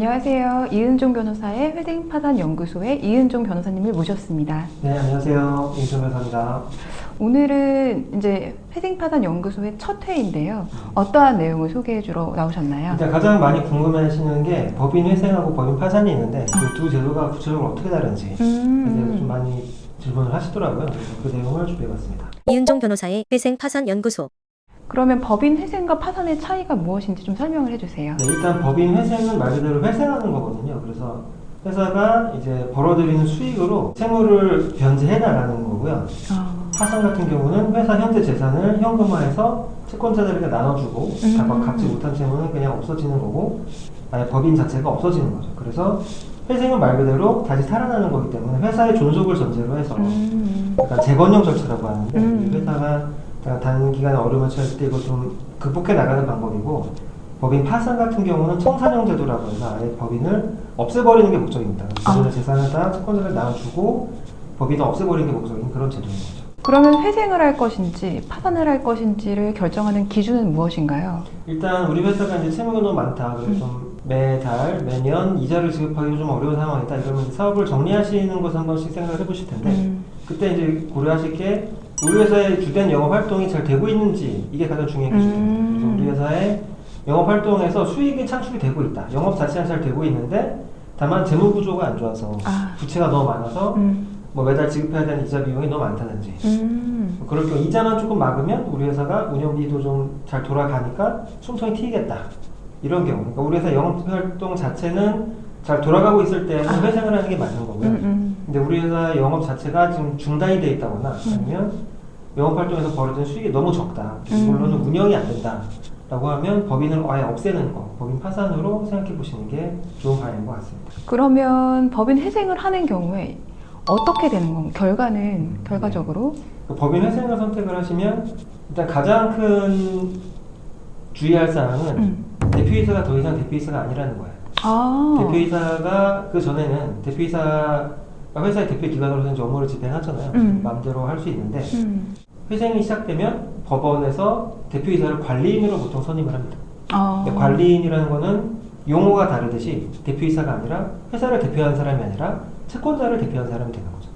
안녕하세요. 이은종 변호사의 회생파산연구소의 이은종 변호사님을 모셨습니다. 네, 안녕하세요. 이은종 변호사입니다. 오늘은 이제 회생파산연구소의 첫 회인데요. 어떠한 내용을 소개해주러 나오셨나요? 일단 가장 많이 궁금해하시는 게 법인 회생하고 법인 파산이 있는데 그 두 제도가 구체적으로 어떻게 다른지에 대해서 좀 많이 질문을 하시더라고요. 그래서 그 내용을 준비해봤습니다. 이은종 변호사의 회생파산연구소. 그러면 법인 회생과 파산의 차이가 무엇인지 좀 설명을 해주세요. 네, 일단 법인 회생은 말 그대로 회생하는 거거든요. 그래서 회사가 이제 벌어들이는 수익으로 채무를 변제해 나가는 거고요. 파산 같은 경우는 회사 현재 재산을 현금화해서 채권자들에게 나눠주고 갚지 못한 채무는 그냥 없어지는 거고 아예 법인 자체가 없어지는 거죠. 그래서 회생은 말 그대로 다시 살아나는 거기 때문에 회사의 존속을 전제로 해서 약간 재건용 절차라고 하는데 회사가 단기간에 어려움을 처했을 때 이걸 좀 극복해 나가는 방법이고 법인 파산 같은 경우는 청산형 제도라고 해서 아예 법인을 없애버리는 게 목적입니다. 기존의 재산을 다 채권자를 나눠주고 법인을 없애버리는 게 목적인 그런 제도인 거죠. 그러면 회생을 할 것인지 파산을 할 것인지를 결정하는 기준은 무엇인가요? 일단 우리 회사가 이제 채무가 너무 많다. 그래서 좀 매달, 매년 이자를 지급하기가 좀 어려운 상황이다. 이러면 사업을 정리하시는 것을 한 번씩 생각을 해보실 텐데 그때 이제 고려하실 게 우리 회사의 주된 영업 활동이 잘 되고 있는지 이게 가장 중요한 기준입니다. 그래서 우리 회사의 영업 활동에서 수익이 창출이 되고 있다. 영업 자체는 잘 되고 있는데 다만 재무 구조가 안 좋아서 부채가 너무 많아서 뭐 매달 지급해야 되는 이자 비용이 너무 많다든지 그럴 경우 이자만 조금 막으면 우리 회사가 운영비도 좀 잘 돌아가니까 숨통이 트이겠다. 이런 경우. 그러니까 우리 회사 영업 활동 자체는 잘 돌아가고 있을 때는 회생을 하는 게 맞는 거고요. 근데 우리 회사 영업 자체가 지금 중단이 돼 있다거나 아니면 영업 활동에서 벌어진 수익이 너무 적다. 이걸로는 운영이 안 된다. 라고 하면 법인을 아예 없애는 거, 법인 파산으로 생각해 보시는 게 좋은 방향인 것 같습니다. 그러면 법인 회생을 하는 경우에 어떻게 되는 건가요? 결과적으로? 법인 회생을 선택을 하시면 일단 가장 큰 주의할 사항은 대표이사가 더 이상 대표이사가 아니라는 거예요. 대표이사가 그 전에는 대표이사가 회사의 대표 기관으로서 이제 업무를 집행하잖아요. 마음대로 할 수 있는데 회생이 시작되면 법원에서 대표이사를 관리인으로 보통 선임을 합니다. 근데 관리인이라는 거는 용어가 다르듯이 대표이사가 아니라 회사를 대표하는 사람이 아니라 채권자를 대표하는 사람이 되는 거죠.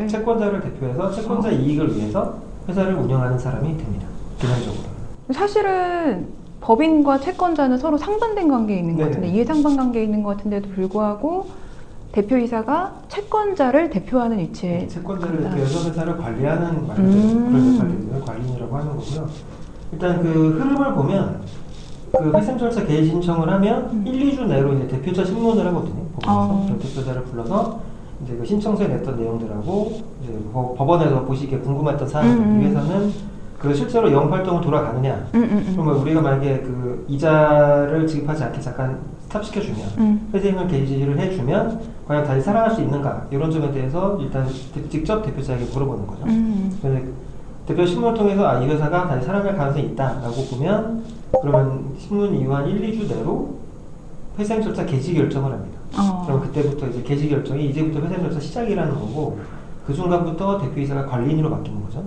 채권자를 대표해서 채권자 이익을 위해서 회사를 운영하는 사람이 됩니다. 기본적으로. 사실은 법인과 채권자는 서로 상반된 관계에 있는 것 같은데 이해상반 관계에 있는 것 같은데도 불구하고 대표이사가 채권자를 대표하는 위치에 채권자를 대표해서 회사를 관리하는 말이죠. 그런 역할을 관리인이라고 하는 거고요. 일단 그 흐름을 보면 그 회생 절차 개의 신청을 하면 1, 2주 내로 이제 대표자 신문을 하거든요. 법원에서 대표자를 불러서 이제 그 신청서에 냈던 내용들하고 이제 법원에서 보시기에 궁금했던 사항들 이 회사는 그 실제로 영업 활동을 돌아가느냐? 그러면 우리가 만약에 그 이자를 지급하지 않게 잠깐 스탑시켜주면 회생을 개시를 해주면 과연 다시 살아날 수 있는가? 이런 점에 대해서 일단 직접 대표자에게 물어보는 거죠. 그래서 대표 신문을 통해서 이 회사가 다시 살아날 가능성이 있다라고 보면 그러면 신문 이후 한 1, 2주 내로 회생 절차 개시 결정을 합니다. 그럼 그때부터 이제 개시 결정이 이제부터 회생 절차 시작이라는 거고 그 순간부터 대표이사가 관리인으로 바뀌는 거죠.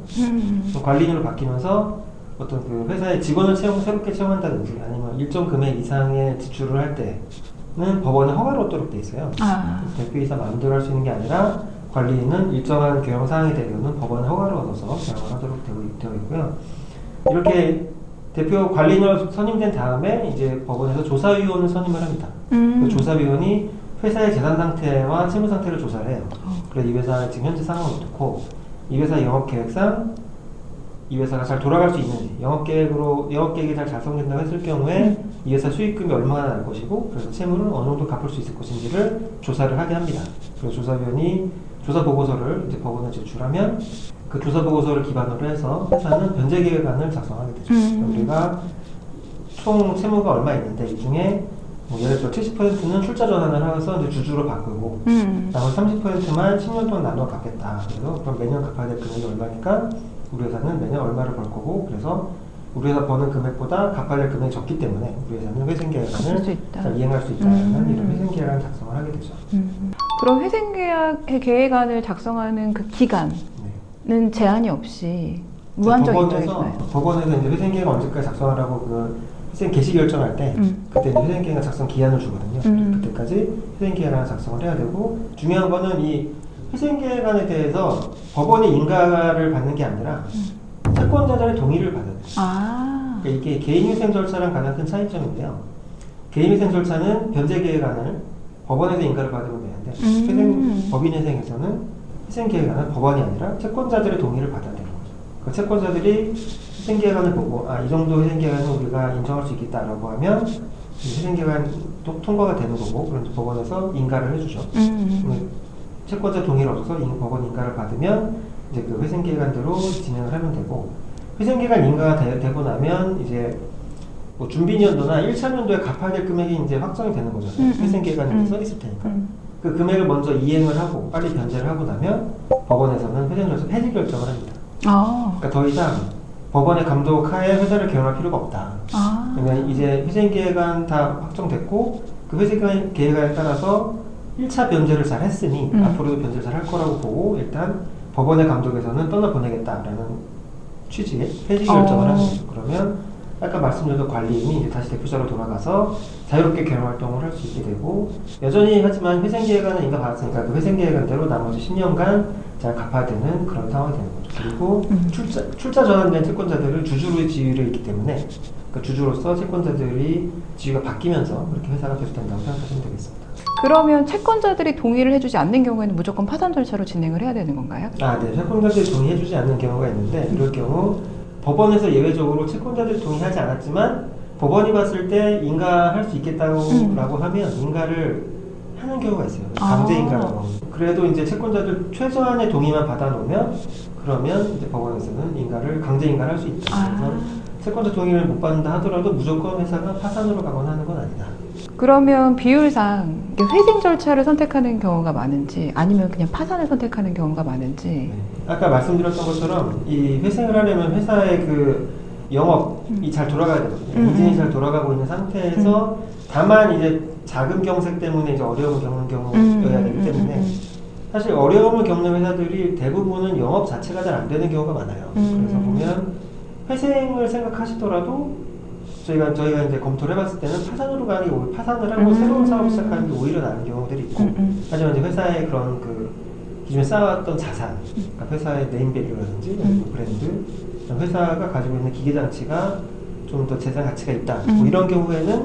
관리인으로 바뀌면서 어떤 그 회사의 직원을 새롭게 채용한다든지 아니면 일정 금액 이상의 지출을 할 때는 법원의 허가를 얻도록 돼 있어요. 대표이사 마음대로 할 수 있는 게 아니라 관리인은 일정한 경영 사항에 대해서는 법원의 허가를 얻어서 경영을 하도록 되어 있고요. 이렇게 대표 관리인으로 선임된 다음에 이제 법원에서 조사위원을 선임을 합니다. 그 조사위원이 회사의 재산 상태와 채무 상태를 조사를 해요. 그래서 이 회사의 지금 현재 상황은 어떻고 이 회사의 영업 계획상 이 회사가 잘 돌아갈 수 있는지 영업계획이 잘 작성된다고 했을 경우에 이 회사 수익금이 얼마나 날 것이고 그래서 채무를 어느 정도 갚을 수 있을 것인지를 조사를 하게 합니다. 그래서 조사위원이 조사 보고서를 이제 법원에 제출하면 그 조사 보고서를 기반으로 해서 회사는 변제 계획안을 작성하게 되죠. 우리가 총 채무가 얼마 있는데 이 중에 뭐 예를 들어 70%는 출자 전환을 해서 이제 주주로 바꾸고 나머지 30%만 10년 동안 나눠 갚겠다. 그래서 그럼 매년 갚아야 될 금액이 얼마니까 우리 회사는 매년 얼마를 벌 거고 그래서 우리 회사 버는 금액보다 갚아야 될 금액이 적기 때문에 우리 회사는 회생 계획안을 잘 이행할 수 있다는 이런 회생 계획안 작성을 하게 되죠. 그럼 회생 계획안을 작성하는 그 기간은 제한이 없이 무한정 일정인가요? 법원에서 이제 회생 계획 언제까지 작성하라고 그 회생 개시 결정할 때 그때 이제 회생계획안 작성 기한을 주거든요. 그때까지 회생계획안을 작성을 해야 되고, 중요한 거는 이 회생계획안에 대해서 법원의 인가를 받는 게 아니라 채권자들의 동의를 받아야 돼요. 아. 그러니까 이게 개인위생 절차랑 가장 큰 차이점인데요. 개인위생 절차는 변제계획안을 법원에서 인가를 받으면 되는데 법인회생에서는 회생계획안은 법원이 아니라 채권자들의 동의를 받아야 되는 거죠. 그 채권자들이 회생계획안을 보고 이 정도 회생계획안은 우리가 인정할 수 있겠다라고 하면 이 회생계획안 통과가 되는 거고, 그럼 법원에서 인가를 해주죠. 채권자 동의를 얻어서 법원 인가를 받으면 이제 그 회생계획안대로 진행을 하면 되고, 회생계획안 인가가 되고 나면 이제 뭐 준비년도나 1차 년도에 갚아야 될 금액이 이제 확정이 되는 거잖아요. 회생계획안에 써 있을 테니까. 그 금액을 먼저 이행을 하고 빨리 변제를 하고 나면 법원에서는 회생절차 폐지 결정을 합니다. 그러니까 더 이상 법원의 감독 하에 회사를 개원할 필요가 없다. 그러면 이제 회생계획안 다 확정됐고, 그 회생계획안에 따라서 1차 변제를 잘 했으니 앞으로도 변제를 잘 할 거라고 보고 일단 법원의 감독에서는 떠나보내겠다라는 취지의 폐지 결정을 하는 거죠. 그러면 아까 말씀드렸던 관리인이 이제 다시 대표자로 돌아가서 자유롭게 개론 활동을 할 수 있게 되고, 여전히 하지만 회생계획안은 인가 받았으니까 그 회생계획안대로 나머지 10년간 잘 갚아야 되는 그런 상황이 되는 거죠. 그리고 출자 전환된 채권자들은 주주로의 지위를 있기 때문에 그 주주로서 채권자들이 지위가 바뀌면서 그렇게 회사가 계속된다고 생각하시면 되겠습니다. 그러면 채권자들이 동의를 해주지 않는 경우에는 무조건 파산 절차로 진행을 해야 되는 건가요? 네. 채권자들이 동의해주지 않는 경우가 있는데, 이럴 경우 법원에서 예외적으로 채권자들이 동의하지 않았지만 법원이 봤을 때 인가할 수 있겠다고 하면 인가를 하는 경우가 있어요. 강제 인가라고. 그래도 이제 채권자들 최소한의 동의만 받아놓으면 그러면 이제 법원에서는 강제 인가를 할 수 있다. 그래서 채권자 동의를 못 받는다 하더라도 무조건 회사가 파산으로 가거나 하는 건 아니다. 그러면 비율상 회생 절차를 선택하는 경우가 많은지 아니면 그냥 파산을 선택하는 경우가 많은지. 아까 말씀드렸던 것처럼 이 회생을 하려면 회사의 그 영업이 잘 돌아가야 되거든요. 인증이 잘 돌아가고 있는 상태에서 다만 이제 자금 경색 때문에 이제 어려움을 겪는 경우여야 되기 때문에 사실 어려움을 겪는 회사들이 대부분은 영업 자체가 잘 안 되는 경우가 많아요. 그래서 보면 회생을 생각하시더라도 저희가 이제 검토를 해봤을 때는 파산으로 가는 게 오히려 파산을 하고 새로운 사업을 시작하는 게 오히려 나은 경우들이 있고, 하지만 이제 회사의 그런 그 기존에 쌓아왔던 자산, 그러니까 회사의 네임밸류라든지 브랜드, 회사가 가지고 있는 기계장치가 좀 더 재산 가치가 있다. 뭐 이런 경우에는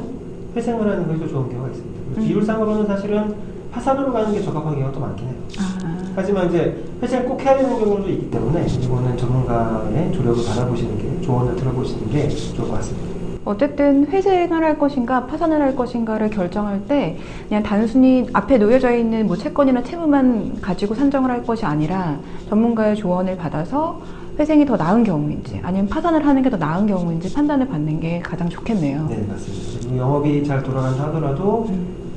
회생을 하는 것이 더 좋은 경우가 있습니다. 비율상으로는 사실은 파산으로 가는 게 적합한 경우가 더 많긴 해요. 하지만 이제 회생을 꼭 해야 되는 경우도 있기 때문에 이거는 전문가의 조력을 받아보시는 게, 조언을 들어보시는 게 좋을 것 같습니다. 어쨌든 회생을 할 것인가 파산을 할 것인가를 결정할 때 그냥 단순히 앞에 놓여져 있는 뭐 채권이나 채무만 가지고 산정을 할 것이 아니라 전문가의 조언을 받아서 회생이 더 나은 경우인지 아니면 파산을 하는 게 더 나은 경우인지 판단을 받는 게 가장 좋겠네요. 네, 맞습니다. 그리고 영업이 잘 돌아간다 하더라도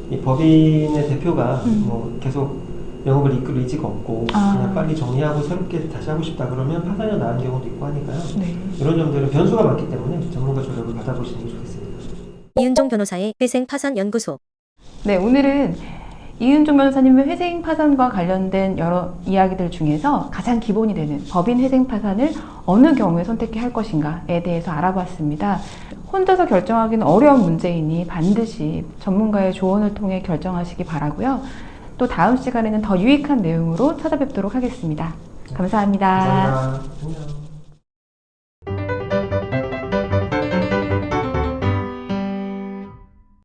이 법인의 대표가 뭐 계속 영업을 이끌 의지가 없고 그냥 빨리 정리하고 새롭게 다시 하고 싶다 그러면 파산이 나은 경우도 있고 하니까요. 네. 이런 점들은 변수가 많기 때문에 전문가 조력을 받아보시는 게 좋겠습니다. 이은종 변호사의 회생 파산 연구소. 네, 오늘은 이은종 변호사님의 회생 파산과 관련된 여러 이야기들 중에서 가장 기본이 되는 법인 회생 파산을 어느 경우에 선택해 할 것인가에 대해서 알아봤습니다. 혼자서 결정하기는 어려운 문제이니 반드시 전문가의 조언을 통해 결정하시기 바라고요. 또 다음 시간에는 더 유익한 내용으로 찾아뵙도록 하겠습니다. 감사합니다. 감사합니다. 안녕.